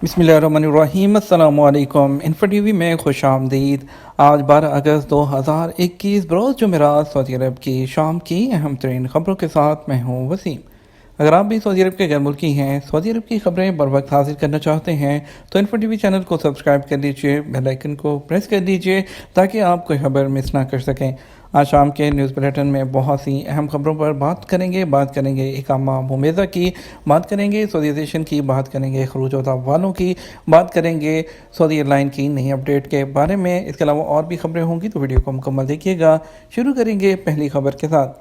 بسم اللہ الرحمن الرحیم، السلام علیکم۔ انفو ٹی وی میں خوش آمدید۔ آج 12 اگست 2021 بروز جمعرات سعودی عرب کی شام کی اہم ترین خبروں کے ساتھ میں ہوں وسیم۔ اگر آپ بھی سعودی عرب کے غیر ملکی ہیں، سعودی عرب کی خبریں بر وقت حاصل کرنا چاہتے ہیں تو انفو ٹی وی چینل کو سبسکرائب کر لیجئے، بیل آئیکن کو پریس کر لیجئے تاکہ آپ کوئی خبر مس نہ کر سکیں۔ آج شام کے نیوز بلیٹن میں بہت سی اہم خبروں پر بات کریں گے اقامہ ممیزہ کی، بات کریں گے سعودیزیشن کی، بات کریں گے خروج و والوں کی، بات کریں گے سعودی ایئر لائن کی نئی اپڈیٹ کے بارے میں۔ اس کے علاوہ اور بھی خبریں ہوں گی تو ویڈیو کو مکمل دیکھیے گا۔ شروع کریں گے پہلی خبر کے ساتھ۔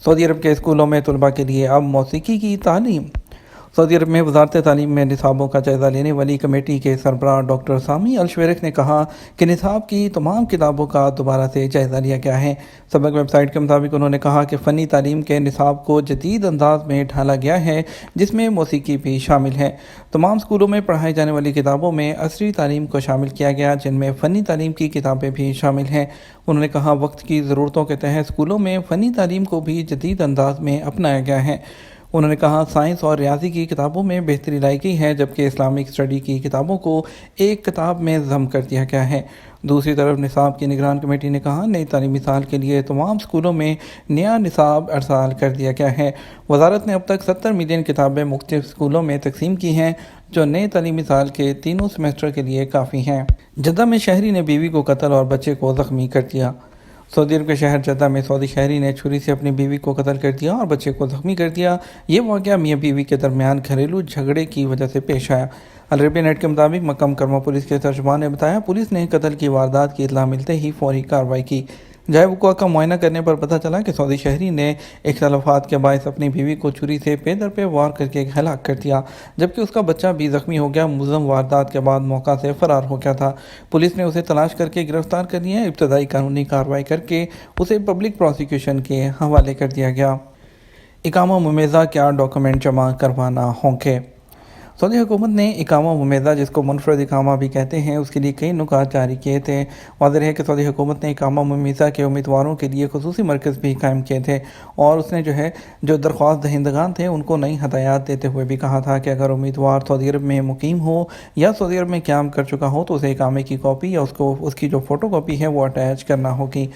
سعودی عرب کے اسکولوں میں طلباء کے لیے اب موسیقی کی تعلیم۔ سعودی عرب میں وزارت تعلیم میں نصابوں کا جائزہ لینے والی کمیٹی کے سربراہ ڈاکٹر سامی الشویرخ نے کہا کہ نصاب کی تمام کتابوں کا دوبارہ سے جائزہ لیا گیا ہے۔ سبق ویب سائٹ کے مطابق انہوں نے کہا کہ فنی تعلیم کے نصاب کو جدید انداز میں ڈھالا گیا ہے جس میں موسیقی بھی شامل ہے۔ تمام اسکولوں میں پڑھائی جانے والی کتابوں میں عصری تعلیم کو شامل کیا گیا جن میں فنی تعلیم کی کتابیں بھی شامل ہیں۔ انہوں نے کہا وقت کی ضرورتوں کے تحت اسکولوں میں فنی تعلیم کو بھی جدید انداز میں اپنایا گیا ہے۔ انہوں نے کہا سائنس اور ریاضی کی کتابوں میں بہتری لائی گئی ہے جبکہ اسلامک اسٹڈی کی کتابوں کو ایک کتاب میں ضم کر دیا گیا ہے۔ دوسری طرف نصاب کی نگران کمیٹی نے کہا نئی تعلیمی سال کے لیے تمام اسکولوں میں نیا نصاب ارسال کر دیا گیا ہے۔ وزارت نے اب تک 70 ملین کتابیں مختلف اسکولوں میں تقسیم کی ہیں جو نئے تعلیمی سال کے تینوں سیمسٹر کے لیے کافی ہیں۔ جدہ میں شہری نے بیوی کو قتل اور بچے کو زخمی کر دیا۔ سعودی عرب کے شہر جدہ میں سعودی شہری نے چھری سے اپنی بیوی کو قتل کر دیا اور بچے کو زخمی کر دیا۔ یہ واقعہ میاں بیوی کے درمیان گھریلو جھگڑے کی وجہ سے پیش آیا۔ العربیہ نیٹ کے مطابق مکہ مکرمہ پولیس کے ترجمان نے بتایا پولیس نے قتل کی واردات کی اطلاع ملتے ہی فوری کارروائی کی۔ جائے وقوع کا معائنہ کرنے پر پتہ چلا کہ سعودی شہری نے اختلافات کے باعث اپنی بیوی کو چھری سے پے در پے وار کر کے ہلاک کر دیا جبکہ اس کا بچہ بھی زخمی ہو گیا۔ ملزم واردات کے بعد موقع سے فرار ہو گیا تھا۔ پولیس نے اسے تلاش کر کے گرفتار کر لیا۔ ابتدائی قانونی کارروائی کر کے اسے پبلک پروسیکیوشن کے حوالے کر دیا گیا۔ اقامہ ممیزہ کیا ڈاکومنٹ جمع کروانا ہوں گے؟ سعودی حکومت نے اقامہ ممیزہ جس کو منفرد اقامہ بھی کہتے ہیں اس کے لیے کئی نکات جاری کیے تھے۔ واضح ہے کہ سعودی حکومت نے اقامہ ممیزہ کے امیدواروں کے لیے خصوصی مرکز بھی قائم کیے تھے اور اس نے جو درخواست دہندگان تھے ان کو نئی ہدایات دیتے ہوئے بھی کہا تھا کہ اگر امیدوار سعودی عرب میں مقیم ہو یا سعودی عرب میں قیام کر چکا ہو تو اسے اقامے کی کاپی یا اس کی جو فوٹو کاپی ہے وہ اٹیچ کرنا ہوگی۔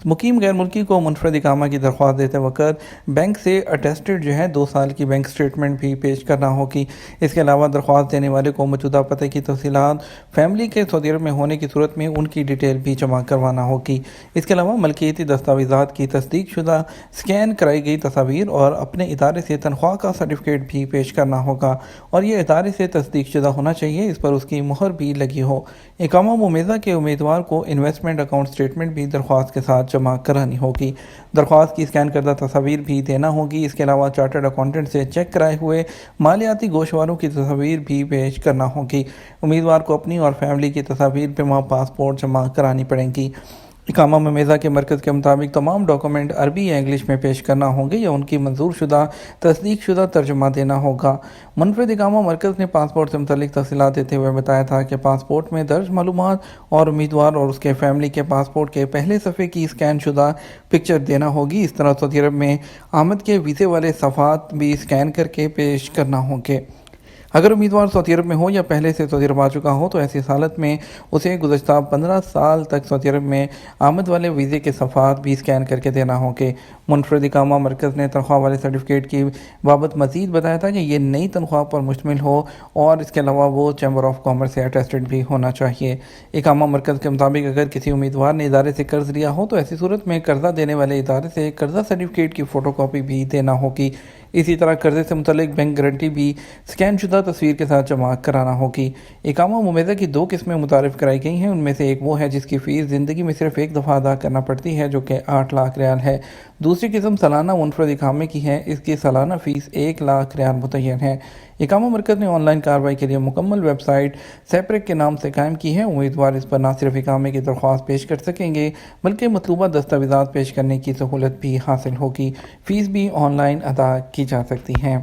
مقیم غیر ملکی کو منفرد اقامہ کی درخواست دیتے وقت بینک سے اٹیسٹڈ 2 سال کی بینک سٹیٹمنٹ بھی پیش کرنا ہوگی۔ اس کے علاوہ درخواست دینے والے کو موجودہ پتے کی تفصیلات فیملی کے سعودی عرب میں ہونے کی صورت میں ان کی ڈیٹیل بھی جمع کروانا ہوگی۔ اس کے علاوہ ملکیتی دستاویزات کی تصدیق شدہ اسکین کرائی گئی تصاویر اور اپنے ادارے سے تنخواہ کا سرٹیفکیٹ بھی پیش کرنا ہوگا اور یہ ادارے سے تصدیق شدہ ہونا چاہیے، اس پر اس کی مہر بھی لگی ہو۔ اقامہ ممیزہ کے امیدوار کو انویسٹمنٹ اکاؤنٹ سٹیٹمنٹ بھی درخواست کے ساتھ جمع کرانی ہوگی۔ درخواست کی اسکین کردہ تصاویر بھی دینا ہوگی۔ اس کے علاوہ چارٹرڈ اکاؤنٹنٹ سے چیک کرائے ہوئے مالیاتی گوشواروں کی تصاویر بھی پیش کرنا ہوگی۔ امیدوار کو اپنی اور فیملی کی تصاویر پہ وہاں پاسپورٹ جمع کرانی پڑیں گی۔ اقامہ ممیزہ کے مرکز کے مطابق تمام ڈاکومنٹ عربی یا انگلش میں پیش کرنا ہوں گے یا ان کی منظور شدہ تصدیق شدہ ترجمہ دینا ہوگا۔ منفرد اقامہ مرکز نے پاسپورٹ سے متعلق تفصیلات دیتے ہوئے بتایا تھا کہ پاسپورٹ میں درج معلومات اور امیدوار اور اس کے فیملی کے پاسپورٹ کے پہلے صفحے کی اسکین شدہ پکچر دینا ہوگی۔ اس طرح سعودی عرب میں آمد کے ویزے والے صفحات بھی اسکین کر کے پیش کرنا ہوں گے۔ اگر امیدوار سعودی عرب میں ہو یا پہلے سے سعودی عرب آ چکا ہو تو ایسی حالت میں اسے گزشتہ 15 سال تک سعودی عرب میں آمد والے ویزے کے صفحات بھی اسکین کر کے دینا ہوں گے۔ منفرد اقامہ مرکز نے تنخواہ والے سرٹیفکیٹ کی بابت مزید بتایا تھا کہ یہ نئی تنخواہ پر مشتمل ہو اور اس کے علاوہ وہ چیمبر آف کامرس سے اٹیسٹڈ بھی ہونا چاہیے۔ اقامہ مرکز کے مطابق اگر کسی امیدوار نے ادارے سے قرض لیا ہو تو ایسی صورت میں قرضہ دینے والے ادارے سے قرضہ سرٹیفکیٹ کی فوٹو کاپی بھی دینا ہوگی۔ اسی طرح قرضے سے متعلق بینک گارنٹی بھی اسکین شدہ تصویر کے ساتھ جمع کرانا ہوگی۔ اقامہ ممیزہ کی 2 قسمیں متعارف کرائی گئی ہیں، ان میں سے ایک وہ ہے جس کی فیس زندگی میں صرف ایک دفعہ ادا کرنا پڑتی ہے جو کہ 8 لاکھ ریال ہے۔ دوسری قسم سالانہ منفرد اقامے کی ہے، اس کی سالانہ فیس 1 لاکھ ریال متعین ہے۔ اقامہ مرکز نے آن لائن کارروائی کے لیے مکمل ویب سائٹ سیپریک کے نام سے قائم کی ہے۔ امیدوار اس پر نہ صرف اقامے کی درخواست پیش کر سکیں گے بلکہ مطلوبہ دستاویزات پیش کرنے کی سہولت بھی حاصل ہوگی۔ فیس بھی آن لائن ادا کی جا سکتی ہے۔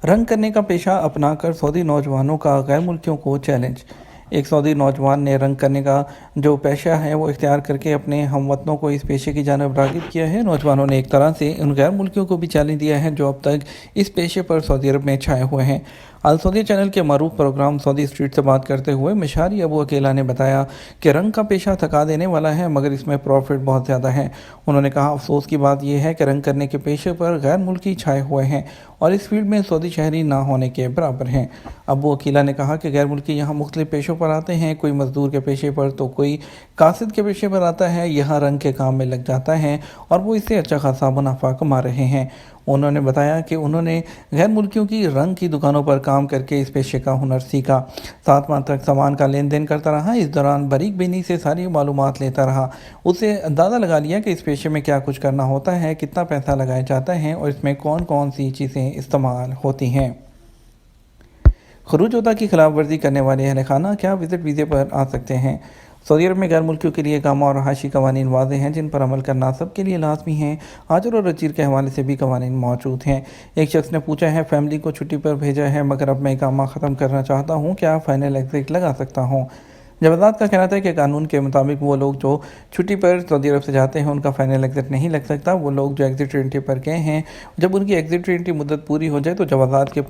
رنگ کرنے کا پیشہ اپنا کر سعودی نوجوانوں کا غیر ملکیوں کو چیلنج۔ ایک سعودی نوجوان نے رنگ کرنے کا جو پیشہ ہے وہ اختیار کر کے اپنے ہم وطنوں کو اس پیشے کی جانب راغب کیا ہے۔ نوجوانوں نے ایک طرح سے ان غیر ملکیوں کو بھی چیلنج دیا ہے جو اب تک اس پیشے پر سعودی عرب میں چھائے ہوئے ہیں۔ السعودیہ چینل کے معروف پروگرام سعودی اسٹریٹ سے بات کرتے ہوئے مشاری ابو اکیلا نے بتایا کہ رنگ کا پیشہ تھکا دینے والا ہے مگر اس میں پروفٹ بہت زیادہ ہے۔ انہوں نے کہا افسوس کی بات یہ ہے کہ رنگ کرنے کے پیشے پر غیر ملکی چھائے ہوئے ہیں اور اس فیلڈ میں سعودی شہری نہ ہونے کے برابر ہیں۔ ابو اکیلا نے کہا کہ غیر ملکی یہاں مختلف پیشوں پر آتے ہیں، کوئی مزدور کے پیشے پر تو کوئی قاصد کے پیشے پر آتا ہے، یہاں رنگ کے کام میں لگ جاتا ہے اور وہ اس سے اچھا خاصا منافع کما رہے ہیں۔ انہوں نے بتایا کہ انہوں نے غیر ملکیوں کی رنگ کی دکانوں پر کام کر کے اس پیشے کا ہنر سیکھا، 7 ماہ تک سامان کا لین دین کرتا رہا، اس دوران باریک بینی سے ساری معلومات لیتا رہا، اسے اندازہ لگا لیا کہ اس پیشے میں کیا کچھ کرنا ہوتا ہے، کتنا پیسہ لگایا جاتا ہے اور اس میں کون کون سی چیزیں استعمال ہوتی ہیں۔ خروج وطن کی خلاف ورزی کرنے والے اہل خانہ کیا وزٹ ویزے پر آ سکتے ہیں؟ سعودی عرب میں غیر ملکیوں کے لیے اقامہ اور رہائشی قوانین واضح ہیں جن پر عمل کرنا سب کے لیے لازمی ہے۔ ہاجر اور رچیر کے حوالے سے بھی قوانین موجود ہیں۔ ایک شخص نے پوچھا ہے فیملی کو چھٹی پر بھیجا ہے مگر اب میں اقامہ ختم کرنا چاہتا ہوں، کیا فائنل ایگزٹ لگا سکتا ہوں؟ جوازات کا کہنا ہے کہ قانون کے مطابق وہ لوگ جو چھٹی پر سعودی عرب سے جاتے ہیں ان کا فائنل ایگزٹ نہیں لگ سکتا۔ وہ لوگ جو ایگزٹ انٹری پر گئے ہیں جب ان کی ایگزٹ انٹری مدت پوری ہو جائے تو جوازات کے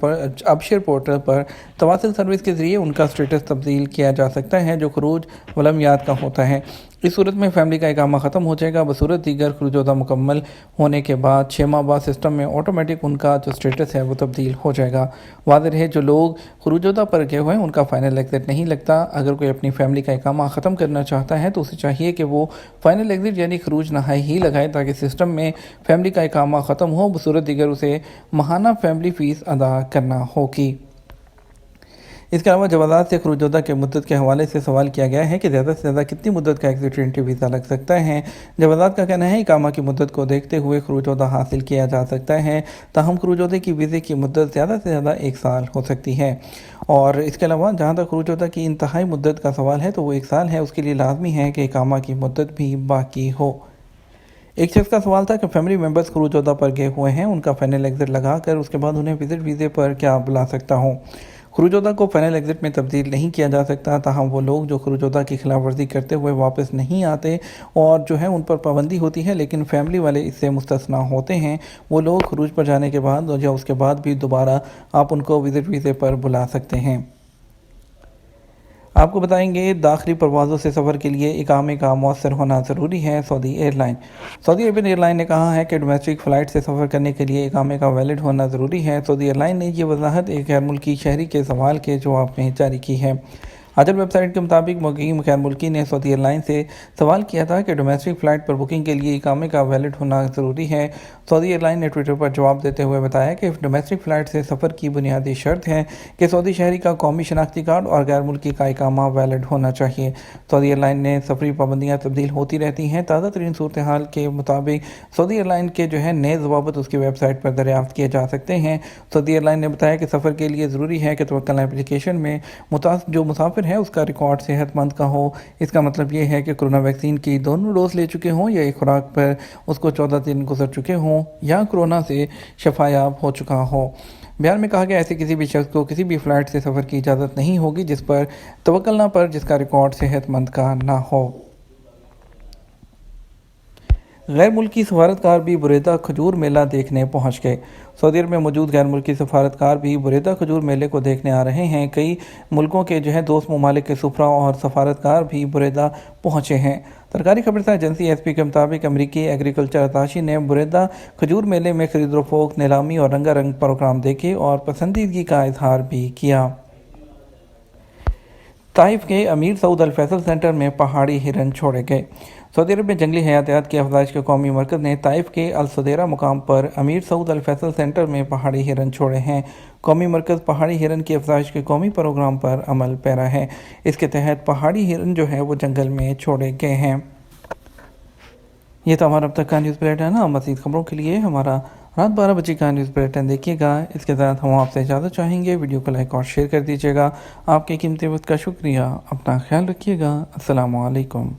ابشر پورٹل پر تواصل سروس کے ذریعے ان کا سٹیٹس تبدیل کیا جا سکتا ہے جو خروج ولمیات کا ہوتا ہے۔ اس صورت میں فیملی کا اقامہ ختم ہو جائے گا، بصورت دیگر خروج وطن مکمل ہونے کے بعد 6 ماہ بعد سسٹم میں آٹومیٹک ان کا جو سٹیٹس ہے وہ تبدیل ہو جائے گا۔ واضح ہے جو لوگ خروج وطن پر گئے ہوئے ہیں ان کا فائنل ایگزٹ نہیں لگتا۔ اگر کوئی اپنی فیملی کا اقامہ ختم کرنا چاہتا ہے تو اسے چاہیے کہ وہ فائنل ایگزٹ یعنی خروج نہائی ہی لگائے تاکہ سسٹم میں فیملی کا اقامہ ختم ہو، بصورت دیگر اسے ماہانہ فیملی فیس ادا کرنا ہوگی۔ اس کے علاوہ جوازات سے خروج وطن کے مدت کے حوالے سے سوال کیا گیا ہے کہ زیادہ سے زیادہ کتنی مدت کا ایگزٹ انٹری ویزا لگ سکتا ہے۔ جوازات کا کہنا ہے اقامہ کی مدت کو دیکھتے ہوئے خروج وطن حاصل کیا جا سکتا ہے، تاہم خروج وطن کی ویزے کی مدت زیادہ سے زیادہ 1 سال ہو سکتی ہے۔ اور اس کے علاوہ جہاں تک خروج وطن کی انتہائی مدت کا سوال ہے تو وہ 1 سال ہے، اس کے لیے لازمی ہے کہ اقامہ کی مدت بھی باقی ہو۔ ایک شخص کا سوال تھا کہ فیملی ممبرز خروج وطن پر گئے ہوئے ہیں، ان کا فائنل ایگزٹ لگا کر اس کے بعد انہیں وزٹ ویزے پر کیا بلا سکتا ہوں؟ خروج وطن کو فائنل ایگزٹ میں تبدیل نہیں کیا جا سکتا، تاہم وہ لوگ جو خروج وطن کی خلاف ورزی کرتے ہوئے واپس نہیں آتے اور جو ہے ان پر پابندی ہوتی ہے لیکن فیملی والے اس سے مستثنیٰ ہوتے ہیں، وہ لوگ خروج پر جانے کے بعد یا اس کے بعد بھی دوبارہ آپ ان کو وزٹ ویزے پر بلا سکتے ہیں۔ آپ کو بتائیں گے داخلی پروازوں سے سفر کے لیے اقامے کا مؤثر ہونا ضروری ہے۔ سعودی ایئر لائن سعودی عربین ایئر لائن نے کہا ہے کہ ڈومیسٹک فلائٹ سے سفر کرنے کے لیے اقامے کا ویلڈ ہونا ضروری ہے۔ سعودی ایئر لائن نے یہ وضاحت ایک غیر ملکی شہری کے سوال کے جواب میں جاری کی ہے۔ آجل ویب سائٹ کے مطابق مقیم غیر ملکی نے سعودی ایئر لائن سے سوال کیا تھا کہ ڈومیسٹک فلائٹ پر بکنگ کے لیے اقامے کا ویلڈ ہونا ضروری ہے۔ سعودی ایئر لائن نے ٹویٹر پر جواب دیتے ہوئے بتایا کہ ڈومیسٹک فلائٹ سے سفر کی بنیادی شرط ہے کہ سعودی شہری کا قومی شناختی کارڈ اور غیر ملکی کا اقامہ ویلڈ ہونا چاہیے۔ سعودی ایئر لائن نے سفری پابندیاں تبدیل ہوتی رہتی ہیں۔ تازہ ترین صورتحال کے مطابق سعودی ایئر لائن کے جو ہے نئے ضوابط اس کی ویب سائٹ پر دریافت کیے جا سکتے ہیں۔ سعودی ایئر لائن نے بتایا کہ سفر کے لیے ضروری ہے کہ توکل اپلیکیشن میں جو مسافر ہے اس کا ریکارڈ صحت مند کا ہو۔ اس کا مطلب یہ ہے کہ کرونا ویکسین کی دونوں ڈوز لے چکے ہوں یا ایک خوراک پر اس کو 14 دن گزر چکے ہوں یا کورونا سے شفا یاب ہو چکا ہو۔ بیان میں کہا گیا ایسے کسی بھی شخص کو کسی بھی فلائٹ سے سفر کی اجازت نہیں ہوگی جس پر توکل نہ پر جس کا ریکارڈ صحت مند کا نہ ہو۔ غیر ملکی سفارتکار بھی بریدہ کھجور میلہ دیکھنے پہنچ گئے۔ سعودی عرب میں موجود غیر ملکی سفارتکار بھی بریدہ کھجور میلے کو دیکھنے آ رہے ہیں۔ کئی ملکوں کے جو ہے دوست ممالک کے سفراء اور سفارتکار بھی بریدہ پہنچے ہیں۔ سرکاری خبرساں ایجنسی ایس پی کے مطابق امریکی ایگریکلچر اتاشی نے بریدہ کھجور میلے میں خرید و فروخت، نیلامی اور رنگا رنگ پروگرام دیکھے اور پسندیدگی کا اظہار بھی کیا۔ طائف کے امیر سعود الفیصل سینٹر میں پہاڑی ہرن چھوڑے گئے۔ سعودی عرب میں جنگلی حیاتیات کی افزائش کے قومی مرکز نے طائف کے الصدیرہ مقام پر امیر سعود الفیصل سینٹر میں پہاڑی ہرن چھوڑے ہیں۔ قومی مرکز پہاڑی ہرن کی افزائش کے قومی پروگرام پر عمل پیرا ہے۔ اس کے تحت پہاڑی ہرن جو ہے وہ جنگل میں چھوڑے گئے ہیں۔ یہ تو ہمارا اب تک کا نیوز بلیٹن ہے۔ مزید خبروں کے لیے ہمارا رات 12 بجے کا نیوز بلیٹن دیکھیے گا۔ اس کے ساتھ ہم آپ سے اجازت چاہیں گے، ویڈیو کو لائک اور شیئر کر دیجیے گا۔ آپ کے قیمتی وقت کا شکریہ۔ اپنا خیال رکھیے گا۔ السلام علیکم۔